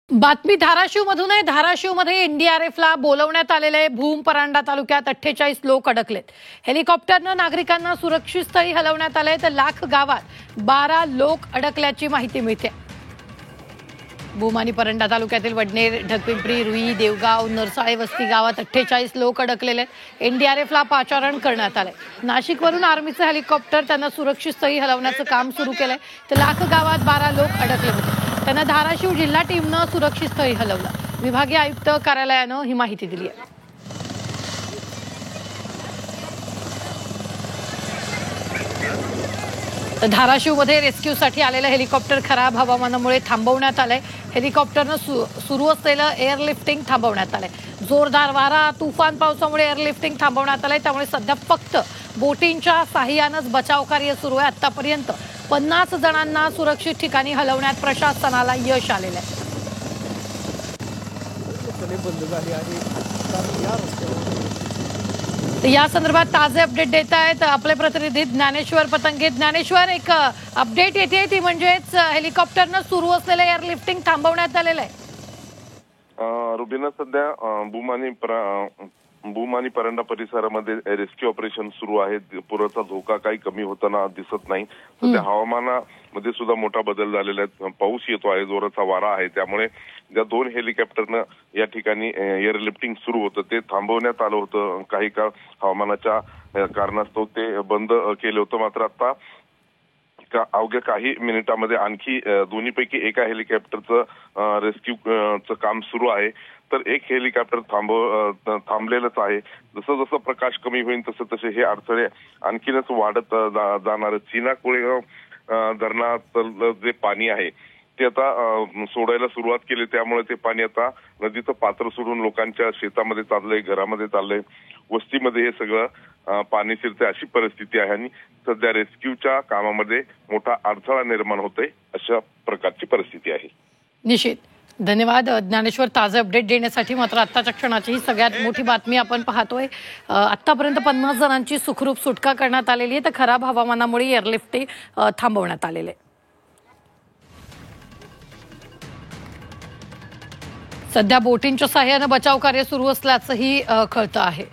बातमी धाराशिवमधून आहे। धाराशिवमध्ये एनडीआरएफला बोलवण्यात आलेले भूम परांडा तालुक्यात 48 लोक अडकलेत। हेलिकॉप्टरनं नागरिकांना सुरक्षित स्थळी हलवण्यात आले तर लाख गावात 12 लोक अडकल्याची माहिती मिळते। भूम आणि परंडा तालुक्यातील वडनेर, ढगपिंपरी, रुई, देवगाव, नरसाळे वस्ती गावात 48 लोक अडकलेले आहेत। एनडीआरएफला पाचारण करण्यात आले। नाशिकवरून आर्मीचं हेलिकॉप्टर त्यांना सुरक्षित स्थळी हलवण्याचं काम सुरू केलंय तर लाख गावात 12 लोक अडकले होते। त्यांना धाराशिव जिल्हा टीमनं सुरक्षित स्थळी हलवलं। विभागीय आयुक्त कार्यालयानं ही माहिती दिली आहे। धाराशिवमध्ये रेस्क्यूसाठी आलेलं हेलिकॉप्टर खराब हवामानामुळे थांबवण्यात आलंय। हेलिकॉप्टरनं सुरू असलेलं एअरलिफ्टिंग थांबवण्यात आलंय। जोरदार वारा, तुफान पावसामुळे एअरलिफ्टिंग थांबवण्यात आलंय। त्यामुळे सध्या फक्त बोटींच्या साहाय्यानंच बचाव कार्य सुरू आहे। आतापर्यंत 50 जणांना सुरक्षित ठिकाणी हलवण्यात प्रशासनाला यश आलेलं आहे। या संदर्भात ताजे अपडेट देत आहेत आपले प्रतिनिधी ज्ञानेश्वर पतंगे। ज्ञानेश्वर, एक अपडेट येते ती म्हणजेच हेलिकॉप्टरनं सुरू असलेलं एअरलिफ्टिंग थांबवण्यात आलेलं आहे। रुबीना, सध्या भूम आणि परंडा परिसरामध्ये रेस्क्यू ऑपरेशन सुरू आहे। पुराचा धोका काही कमी होताना दिसत नाही। सध्या हवामानामध्ये सुद्धा मोठा बदल झालेला आहे। पाऊस येतो आहे, जोराचा वारा आहे। त्यामुळे ज्या 2 हेलिकॉप्टरनं या ठिकाणी एअरलिफ्टिंग सुरू होतं ते थांबवण्यात आलं होतं। काही काळ हवामानाच्या कारणास्तव ते बंद केलं होतं। मात्र आता अवघ्या काही मिनिटांमध्ये आणखी दोन्हीपैकी एका हेलिकॉप्टरचं रेस्क्यूचं काम सुरू आहे। तर एक हेलिकॉप्टर थांबलेलंच आहे। जसं जसं प्रकाश कमी होईल तसं तसे हे अडथळे आणखीनच वाढत जाणार। चीना कोळेगाव धरणातलं जे पाणी आहे ते आता सोडायला सुरुवात केली। त्यामुळे ते पाणी आता नदीचं पात्र सोडून लोकांच्या शेतामध्ये चाललंय, घरामध्ये चाललंय, वस्तीमध्ये हे सगळं पाणी शिरते अशी परिस्थिती आहे। आणि सध्या रेस्क्यूच्या कामामध्ये मोठा अडथळा निर्माण होतोय अशा प्रकारची परिस्थिती आहे। निश्चित धन्यवाद ज्ञानेश्वर ताजे अपडेट देण्यासाठी। मात्र आत्ताच्या क्षणाची ही सगळ्यात मोठी बातमी आपण पाहतोय। आतापर्यंत 50 जणांची सुखरूप सुटका करण्यात आलेली आहे तर खराब हवामानामुळे एअरलिफ्टिंग थांबवण्यात आलेले आहे। सध्या बोटींच्या सहाय्याने बचाव कार्य सुरू असल्याचंही कळतं आहे।